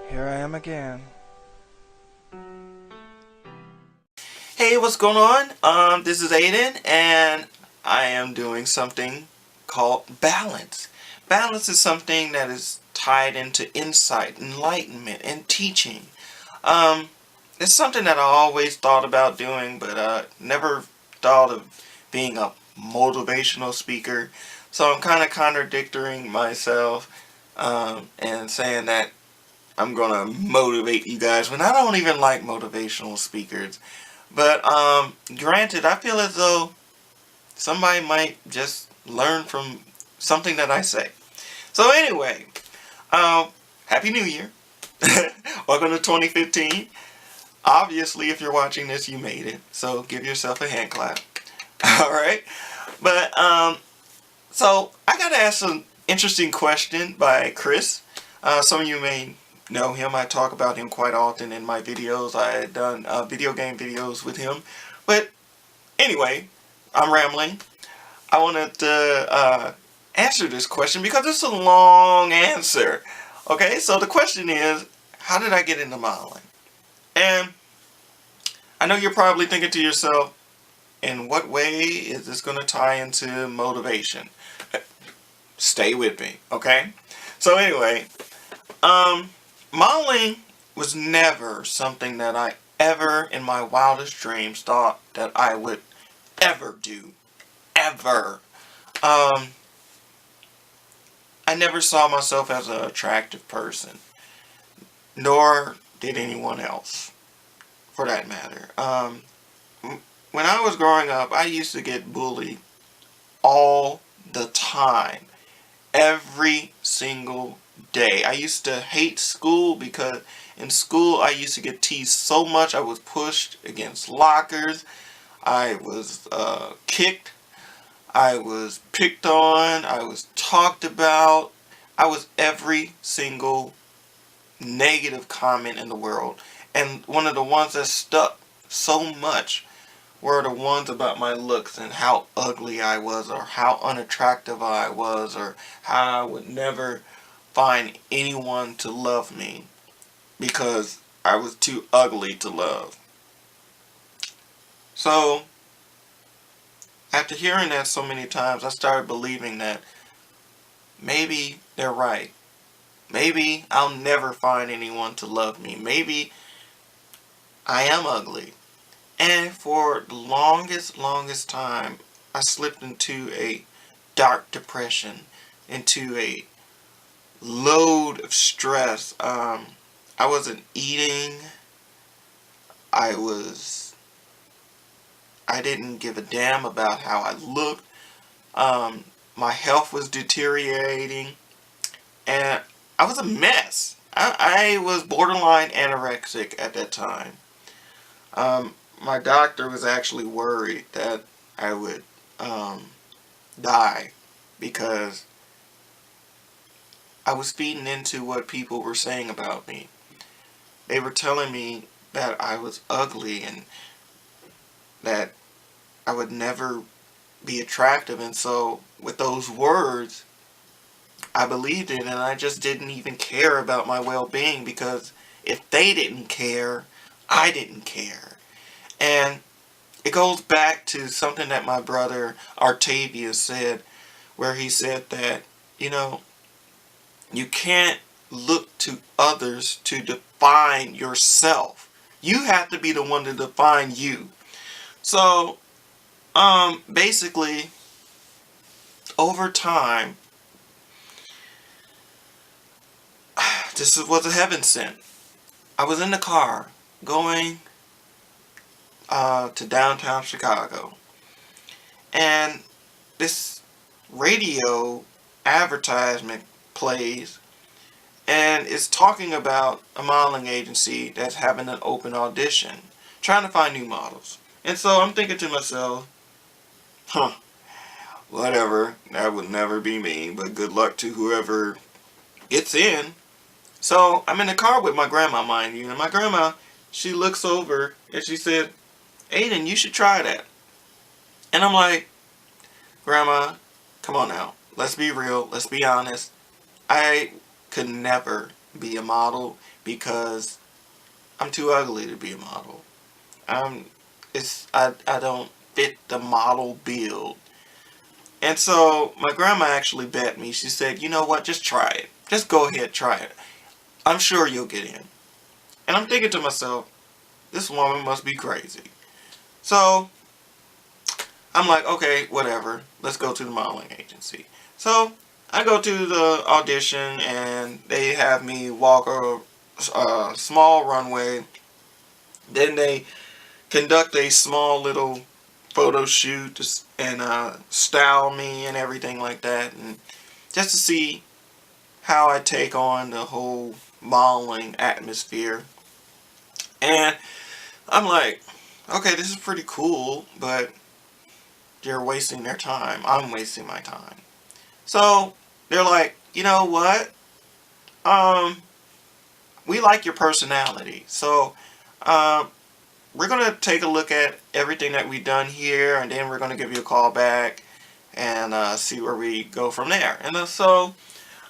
Here I am again. Hey, what's going on? This is Aiden, and I am doing something called balance. Balance is something that is tied into insight, enlightenment, and teaching. It's something that I always thought about doing, but never thought of being a motivational speaker. So I'm kind of contradicting myself and saying that I'm gonna motivate you guys when I don't even like motivational speakers. But granted, I feel as though somebody might just learn from something that I say. So anyway, Happy New Year. Welcome to 2015. Obviously, if you're watching this, you made it. So give yourself a hand clap. Alright? But, so I got to ask an interesting question by Chris. Some of you may know him. I talk about him quite often in my videos. I had done video game videos with him. But anyway, I'm rambling. I wanted to answer this question because it's a long answer. Okay, so the question is, how did I get into modeling? And I know you're probably thinking to yourself, in what way is this going to tie into motivation? Stay with me, okay? So anyway, modeling was never something that I ever in my wildest dreams thought that I would ever do. Ever. I never saw myself as an attractive person. Nor did anyone else, for that matter. When I was growing up, I used to get bullied all the time. Every single day. I used to hate school because in school I used to get teased so much. I was pushed against lockers. I was kicked. I was picked on. I was talked about. I was every single negative comment in the world. And one of the ones that stuck so much were the ones about my looks and how ugly I was, or how unattractive I was, or how I would never find anyone to love me because I was too ugly to love. So after hearing that so many times, I started believing that maybe they're right. Maybe I'll never find anyone to love me. Maybe I am ugly. And for the longest time, I slipped into a dark depression, into a load of stress. I wasn't eating. I didn't give a damn about how I looked. My health was deteriorating. And I was a mess. I was borderline anorexic at that time. My doctor was actually worried that I would die because I was feeding into what people were saying about me. They were telling me that I was ugly and that I would never be attractive. And so with those words, I believed it, and I just didn't even care about my well-being, because if they didn't care, I didn't care. And it goes back to something that my brother Artavius said, where he said that, you can't look to others to define yourself. You have to be the one to define you. So, basically, over time, this was a heaven sent. I was in the car going to downtown Chicago, and this radio advertisement plays, and it's talking about a modeling agency that's having an open audition, trying to find new models. And so I'm thinking to myself, whatever, that would never be me, but good luck to whoever gets in. So I'm in the car with my grandma, mind you, and my grandma, she looks over and she said, Aiden, you should try that. And I'm like, Grandma, come on now. let's be real, let's be honest. I could never be a model because I'm too ugly to be a model. I'm I don't fit the model build. And so my grandma actually bet me. She said, "You know what? Just try it. Just go ahead, try it. I'm sure you'll get in." And I'm thinking to myself, this woman must be crazy. So I'm like, okay, whatever. Let's go to the modeling agency. So I go to the audition and they have me walk a small runway. Then they conduct a small little photo shoot and style me and everything like that. And just to see how I take on the whole modeling atmosphere. And I'm like, okay, this is pretty cool, but they're wasting their time. I'm wasting my time. So they're like, you know what? Um, we like your personality. So we're gonna take a look at everything that we've done here, and then we're gonna give you a call back and see where we go from there. And so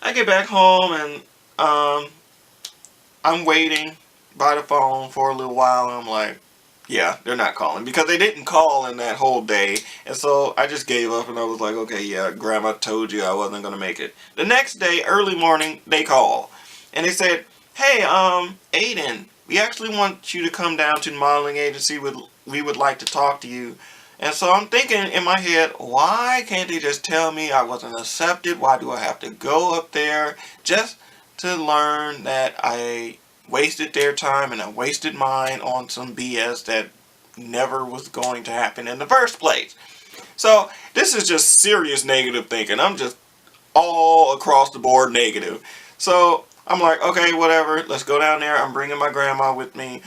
I get back home and I'm waiting by the phone for a little while, and I'm like, yeah, they're not calling because they didn't call in that whole day. And so I just gave up and I was like, okay, yeah, Grandma told you I wasn't going to make it. The next day, early morning, they call and they said, hey, Aiden, we actually want you to come down to the modeling agency. We would like to talk to you. And so I'm thinking in my head, why can't they just tell me I wasn't accepted? Why do I have to go up there just to learn that I wasted their time and I wasted mine on some BS that never was going to happen in the first place? So this is just serious negative thinking. I'm just all across the board negative. So I'm like, okay, whatever. Let's go down there. I'm bringing my grandma with me.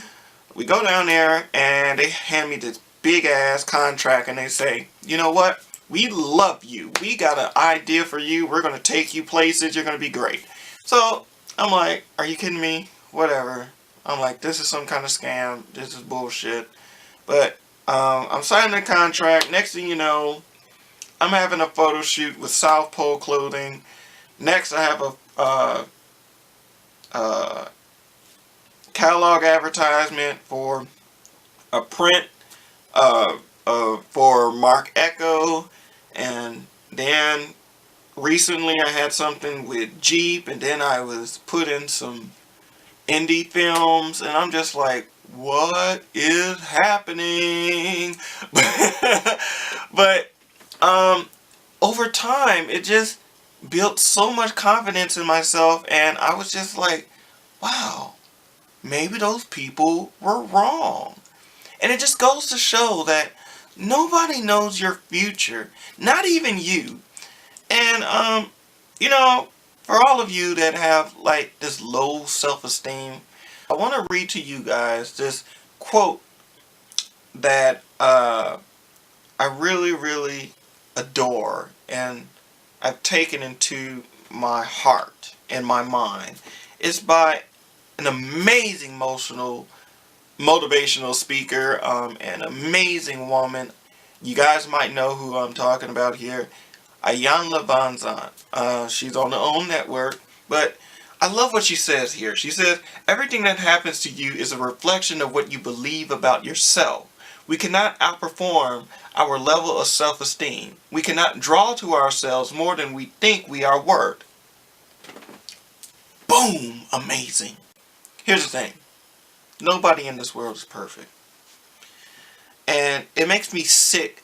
We go down there and they hand me this big ass contract and they say, you know what? We love you. We got an idea for you. We're going to take you places. You're going to be great. So I'm like, are you kidding me? Whatever. I'm like, this is some kind of scam. This is bullshit. But I'm signing the contract. Next thing you know, I'm having a photo shoot with South Pole clothing. Next, I have a catalog advertisement for a print for Mark Echo, and then recently I had something with Jeep, and then I was put in some indie films, and I'm just like, what is happening? But over time, it just built so much confidence in myself, and I was just like, wow, maybe those people were wrong. And it just goes to show that nobody knows your future, not even you. And you know, for all of you that have like this low self-esteem, I want to read to you guys this quote that I really, really adore and I've taken into my heart and my mind. It's by an amazing motivational speaker, an amazing woman. You guys might know who I'm talking about here. Ayanna Van Zandt. She's on her own network, but I love what she says here. She says, everything that happens to you is a reflection of what you believe about yourself. We cannot outperform our level of self-esteem. We cannot draw to ourselves more than we think we are worth. Boom! Amazing. Here's the thing. Nobody in this world is perfect. And it makes me sick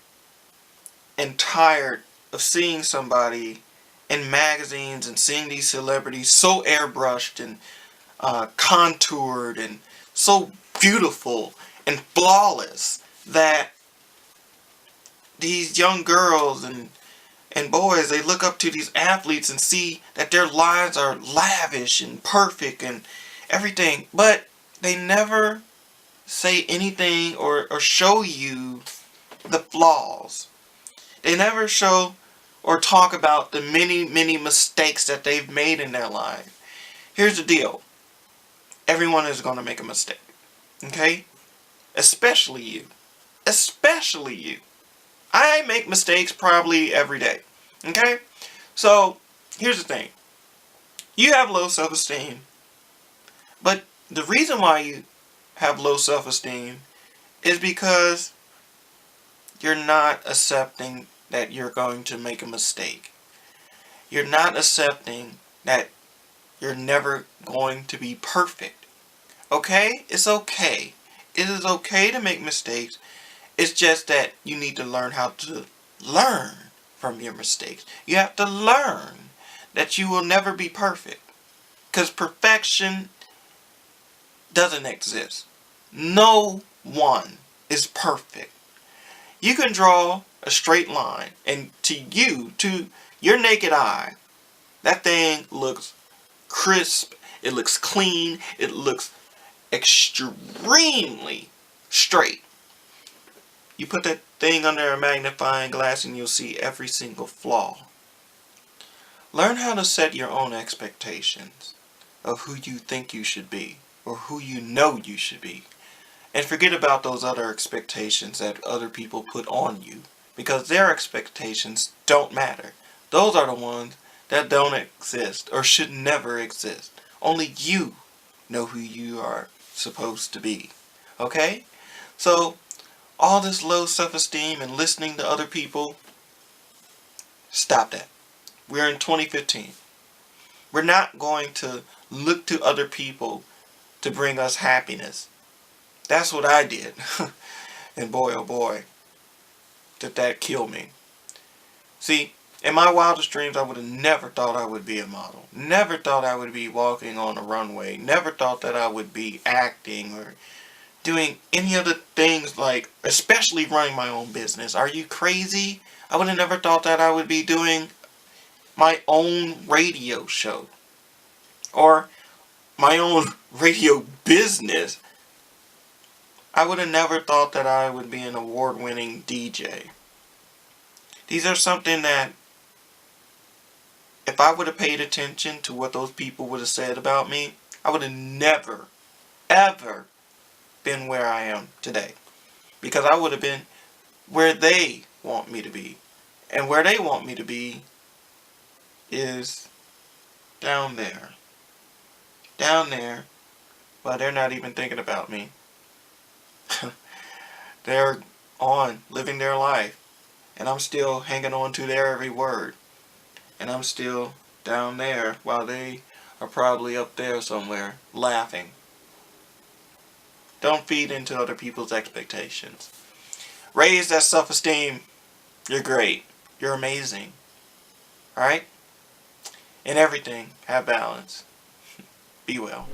and tired of seeing somebody in magazines and seeing these celebrities so airbrushed and contoured and so beautiful and flawless that these young girls and boys, they look up to these athletes and see that their lives are lavish and perfect and everything, but they never say anything or show you the flaws. They never show or talk about the many, many mistakes that they've made in their life. Here's the deal. Everyone is going to make a mistake. Okay? Especially you. Especially you. I make mistakes probably every day. Okay? So, here's the thing. You have low self-esteem, but the reason why you have low self-esteem is because you're not accepting that you're going to make a mistake. You're not accepting that you're never going to be perfect. Okay? It's okay. It is okay to make mistakes. It's just that you need to learn how to learn from your mistakes. You have to learn that you will never be perfect. Because perfection doesn't exist. No one is perfect. You can draw a straight line, and to your naked eye, that thing looks crisp, it looks clean, it looks extremely straight. You put that thing under a magnifying glass and you'll see every single flaw. Learn how to set your own expectations of who you think you should be, or who you know you should be. And forget about those other expectations that other people put on you, because their expectations don't matter. Those are the ones that don't exist or should never exist. Only you know who you are supposed to be. Okay? So, all this low self-esteem and listening to other people, stop that. We're in 2015. We're not going to look to other people to bring us happiness. That's what I did. And boy, oh boy, did that kill me. See, in my wildest dreams, I would have never thought I would be a model. Never thought I would be walking on a runway. Never thought that I would be acting or doing any of the things, like, especially running my own business. Are you crazy? I would have never thought that I would be doing my own radio show. Or my own radio business. I would have never thought that I would be an award-winning DJ. These are something that, if I would have paid attention to what those people would have said about me, I would have never, ever been where I am today. Because I would have been where they want me to be. And where they want me to be is down there. Down there. Well, they're not even thinking about me. They're on, living their life. And I'm still hanging on to their every word. And I'm still down there while they are probably up there somewhere, laughing. Don't feed into other people's expectations. Raise that self-esteem. You're great. You're amazing. Alright? In everything, have balance. Be well.